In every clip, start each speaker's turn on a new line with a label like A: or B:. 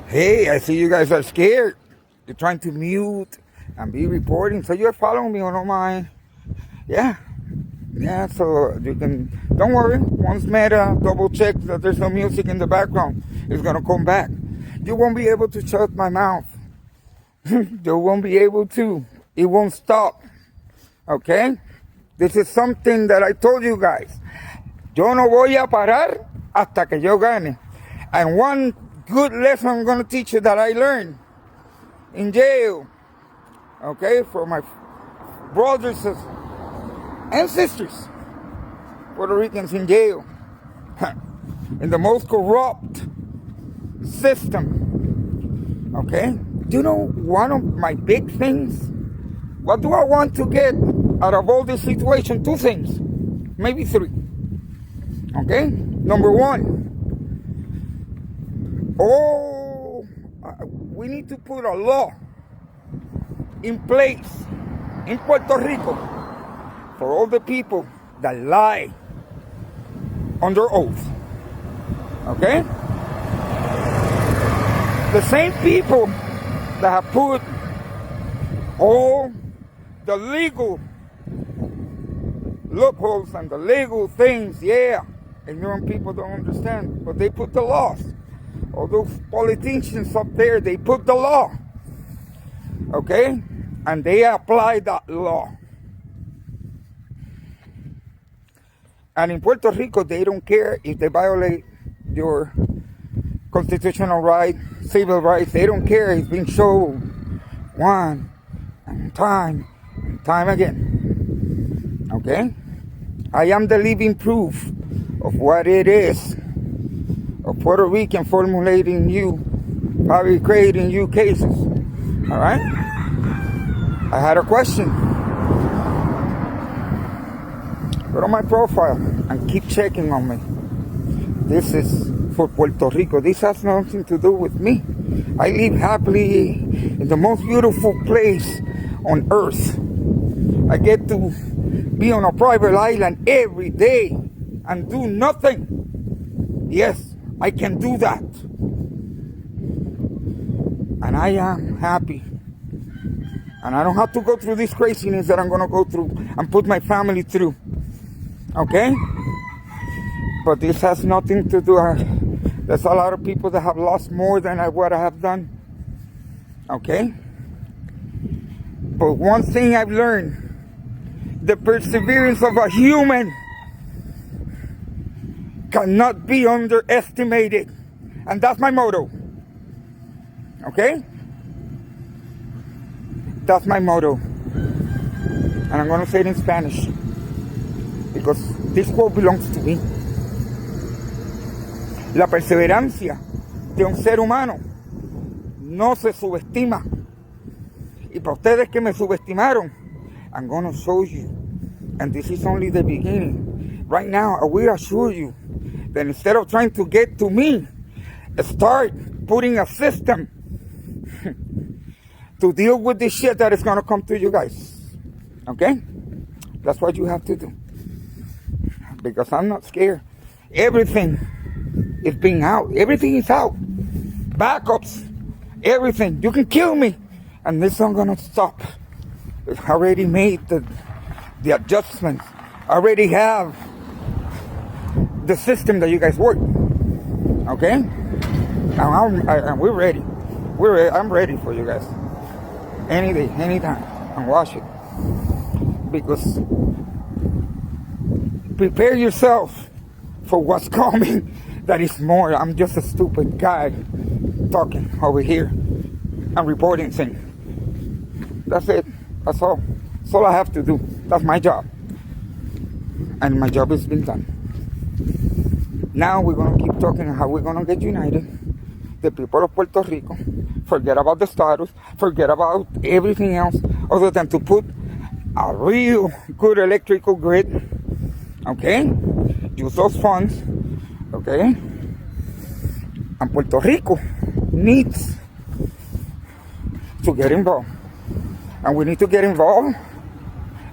A: Hey, I see you guys are scared. You're trying to mute and be reporting, so you're following me on all my, yeah, so you can, don't worry, once Meta double checks that there's no music in the background, it's gonna come back. You won't be able to shut my mouth. You won't be able to. It won't stop, okay? This is something that I told you guys. Yo no voy a parar hasta que yo gane. And one good lesson I'm going to teach you that I learned in jail, okay, for my brothers and sisters, Puerto Ricans in jail, in the most corrupt system, okay? You know, one of my big things, what do I want to get out of all this situation? Two things, maybe three, okay? Number one, we need to put a law in place in Puerto Rico for all the people that lie under oath. Okay? The same people that have put all the legal loopholes and the legal things, yeah, ignorant people don't understand, but they put the laws. All those politicians up there, they put the law, okay? And they apply that law. And in Puerto Rico, they don't care if they violate your constitutional rights, civil rights. They don't care. It's been shown one and time again, okay? I am the living proof of what it is. A Puerto Rican formulating you, probably creating you cases. All right? I had a question. Go to my profile and keep checking on me. This is for Puerto Rico. This has nothing to do with me. I live happily in the most beautiful place on earth. I get to be on a private island every day and do nothing. Yes, I can do that. And I am happy. And I don't have to go through this craziness that I'm going to go through and put my family through. Okay? But this has nothing to do. There's a lot of people that have lost more than what I have done. Okay? But one thing I've learned, the perseverance of a human cannot be underestimated. And that's my motto. Okay? That's my motto. And I'm going to say it in Spanish, because this quote belongs to me. La perseverancia de un ser humano no se subestima. Y para ustedes que me subestimaron, I'm going to show you. And this is only the beginning. Right now, I will assure you that instead of trying to get to me, start putting a system to deal with this shit that is going to come to you guys. Okay? That's what you have to do. Because I'm not scared. Everything is being out. Everything is out. Backups. Everything. You can kill me. And this isn't going to stop. It's already made the adjustments. I already have the system that you guys work. Okay? And we're ready. I'm ready for you guys. Any day, anytime. And watch it. Because prepare yourself for what's coming. That is more. I'm just a stupid guy talking over here and reporting things. That's it. That's all. That's all I have to do. That's my job. And my job has been done. Now we're going to keep talking how we're going to get united. The people of Puerto Rico. Forget about the status. Forget about everything else other than to put a real good electrical grid. Okay? Use those funds. Okay? And Puerto Rico needs to get involved. And we need to get involved.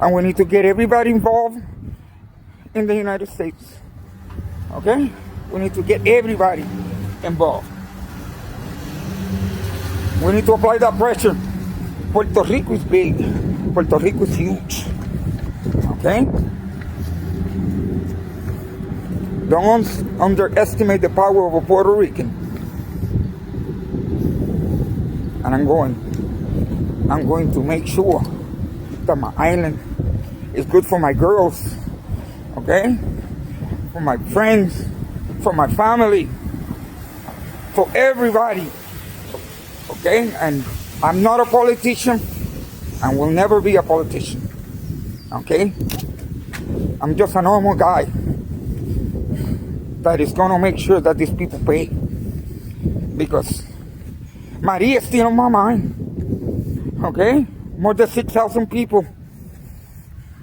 A: And we need to get everybody involved in the United States. Okay? We need to get everybody involved. We need to apply that pressure. Puerto Rico is big. Puerto Rico is huge. Okay? Don't underestimate the power of a Puerto Rican. And I'm going to make sure that my island is good for my girls. Okay? For my friends, for my family, for everybody. Okay? And I'm not a politician and will never be a politician. Okay? I'm just a normal guy that is gonna make sure that these people pay. Because Maria is still on my mind. Okay? More than 6,000 people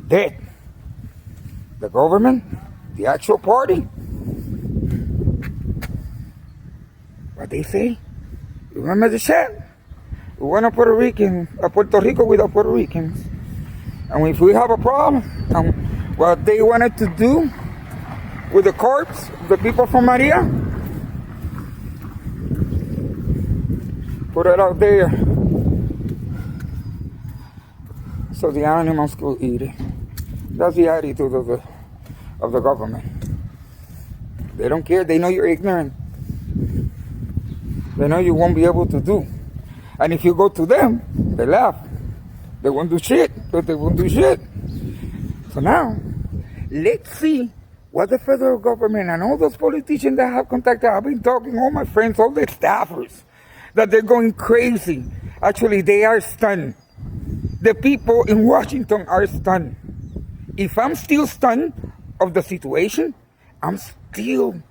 A: dead. The government, the actual party. What they say? Remember the shit? We want a Puerto Rico without Puerto Ricans. And if we have a problem, what they wanted to do with the corpse, the people from Maria, put it out there so the animals could eat it. That's the attitude of the government. They don't care. They know you're ignorant. They know you won't be able to do. And if you go to them, they laugh. They won't do shit, but they won't do shit. So now, let's see what the federal government and all those politicians that have contacted, I've been talking, all my friends, all the staffers, that they're going crazy. Actually, they are stunned. The people in Washington are stunned. If I'm still stunned of the situation, I'm still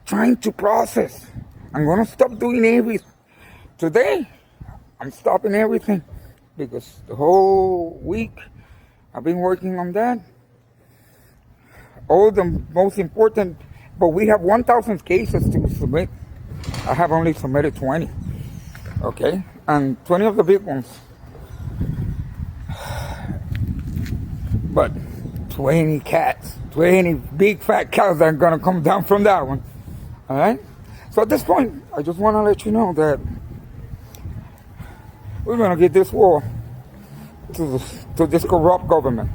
A: trying to process. I'm going to stop doing everything. Today, I'm stopping everything because the whole week I've been working on that. All the most important, but we have 1,000 cases to submit. I have only submitted 20, okay? And 20 of the big ones. But 20 cats, 20 big fat cows that are gonna come down from that one, all right? So at this point, I just wanna let you know that we're gonna get this war to this corrupt government.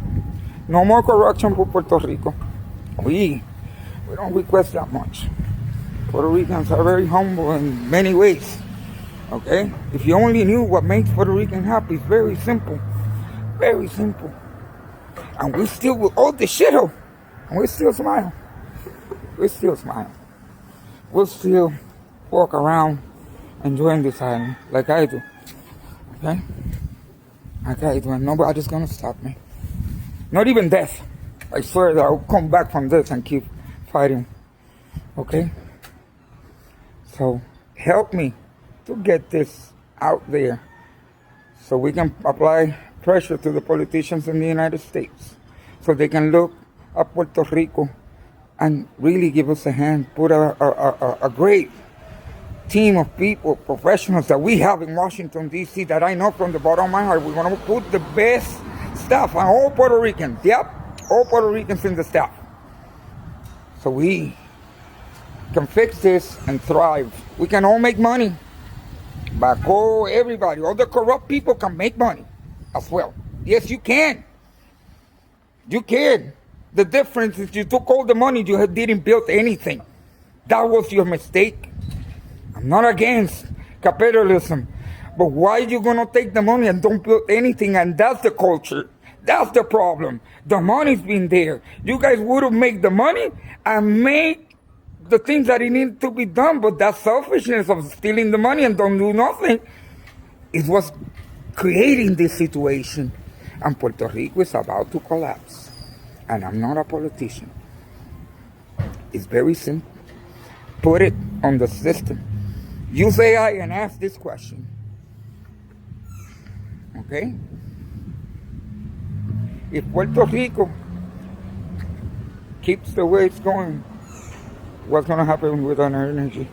A: No more corruption for Puerto Rico. We don't request that much. Puerto Ricans are very humble in many ways. Okay? If you only knew what makes Puerto Rican happy, it's very simple. Very simple. And we still with all the shithole. And we still smile. We still smile. We'll still walk around enjoying this island like I do. Okay? Like I do. And nobody's gonna stop me. Not even death. I swear that I'll come back from this and keep fighting. Okay? So help me to get this out there so we can apply pressure to the politicians in the United States so they can look at Puerto Rico and really give us a hand, put a great team of people, professionals that we have in Washington, D.C. that I know from the bottom of my heart. We're going to put the best staff on all Puerto Ricans. Yep, all Puerto Ricans in the staff. So we can fix this and thrive. We can all make money. Baco, everybody, all the corrupt people can make money as well. Yes, you can. You can. The difference is you took all the money, you didn't build anything. That was your mistake. I'm not against capitalism, but why are you going to take the money and don't build anything? And that's the culture. That's the problem. The money's been there. You guys would have made the money and make the things that it needed to be done, but that selfishness of stealing the money and don't do nothing is what's creating this situation. And Puerto Rico is about to collapse. And I'm not a politician. It's very simple. Put it on the system. Use AI and ask this question. Okay? If Puerto Rico keeps the way it's going, what's going to happen with our energy?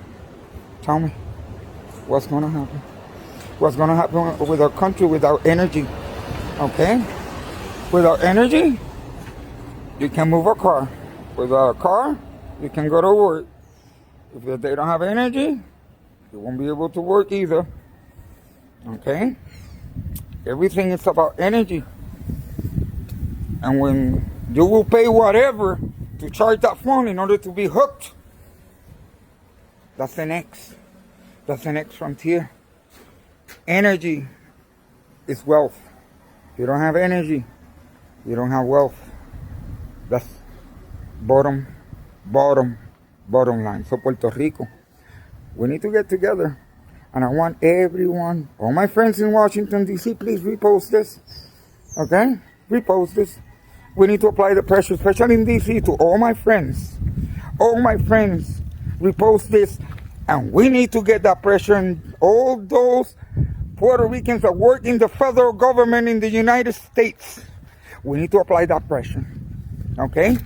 A: Tell me. What's going to happen? What's going to happen with our country without energy? Okay? Without energy, you can move a car. Without a car, you can go to work. If they don't have energy, you won't be able to work either. Okay? Everything is about energy. And when you will pay whatever to charge that phone in order to be hooked, that's the next. That's the next frontier. Energy is wealth. If you don't have energy, you don't have wealth. That's bottom line. So Puerto Rico, we need to get together. And I want everyone, all my friends in Washington, D.C., please repost this. Okay? Repost this. We need to apply the pressure, especially in D.C., to all my friends. All my friends, repost this. And we need to get that pressure on all those Puerto Ricans that work in the federal government in the United States. We need to apply that pressure. Okay?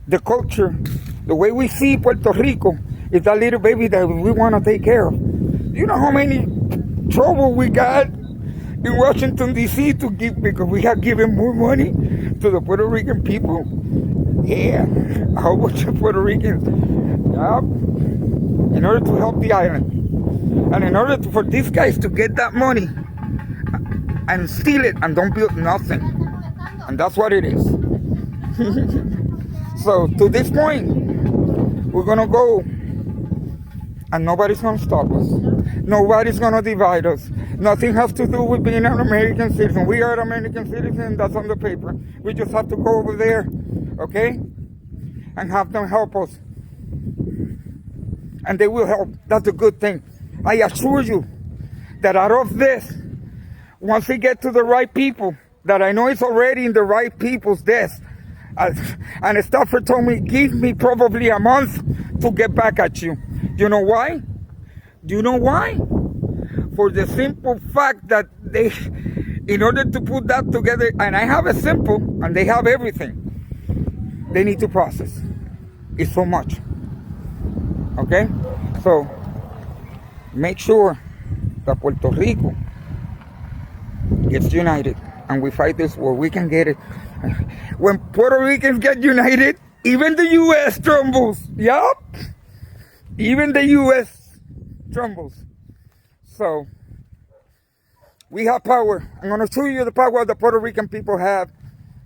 A: The culture, the way we see Puerto Rico is that little baby that we want to take care of. You know how many trouble we got in Washington, D.C. to give because we have given more money to the Puerto Rican people? Yeah, a whole bunch of Puerto Ricans. Yep. In order to help the island. And in order for these guys to get that money and steal it and don't build nothing. And that's what it is. So to this point, we're going to go and nobody's going to stop us. Nobody's going to divide us. Nothing has to do with being an American citizen. We are American citizens. That's on the paper. We just have to go over there, okay, and have them help us. And they will help. That's a good thing. I assure you that out of this, once we get to the right people, that I know it's already in the right people's desk, and a staffer told me, give me probably a month to get back at you. You know why? Do you know why? For the simple fact that they, in order to put that together, and I have a simple, and they have everything, they need to process. It's so much. Okay? So, make sure that Puerto Rico gets united, and we fight this where we can get it. When Puerto Ricans get united, even the U.S. trembles. Yup. Even the U.S. trembles. So, we have power. I'm going to show you the power the Puerto Rican people have.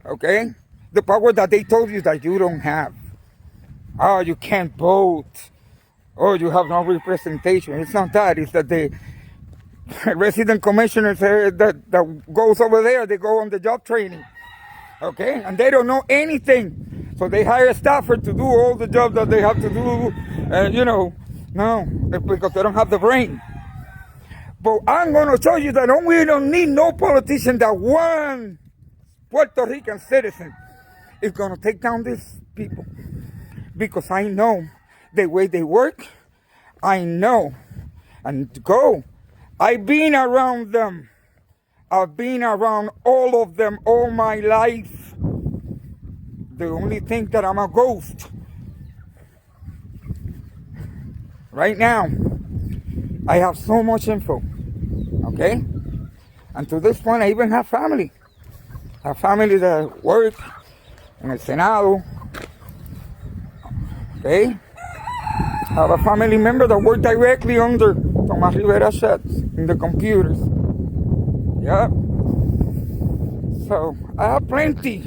A: Okay? The power that they told you that you don't have. Oh, you can't vote. Oh, you have no representation. It's not that. It's that the resident commissioners that goes over there, they go on the job training. Okay? And they don't know anything. So they hire a staffer to do all the jobs that they have to do. No, because they don't have the brain. But I'm going to show you that we don't need no politician, that one Puerto Rican citizen is going to take down these people. Because I know the way they work. I know. And go. I've been around them. I've been around all of them all my life. They only think that I'm a ghost. Right now, I have so much info. Okay? And to this point, I even have family. I have family that work in el Senado. Okay? I have a family member that work directly under Tomas Rivera Sheds in the computers. Yeah. So, I have plenty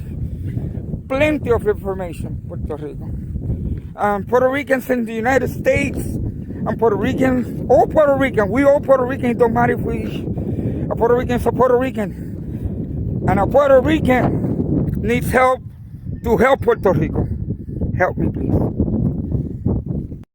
A: of information, Puerto Rico. Puerto Ricans in the United States, and Puerto Ricans, all Puerto Rican, we all Puerto Rican, it don't matter if we, a Puerto Rican is a Puerto Rican. And a Puerto Rican needs help to help Puerto Rico. Help me, please.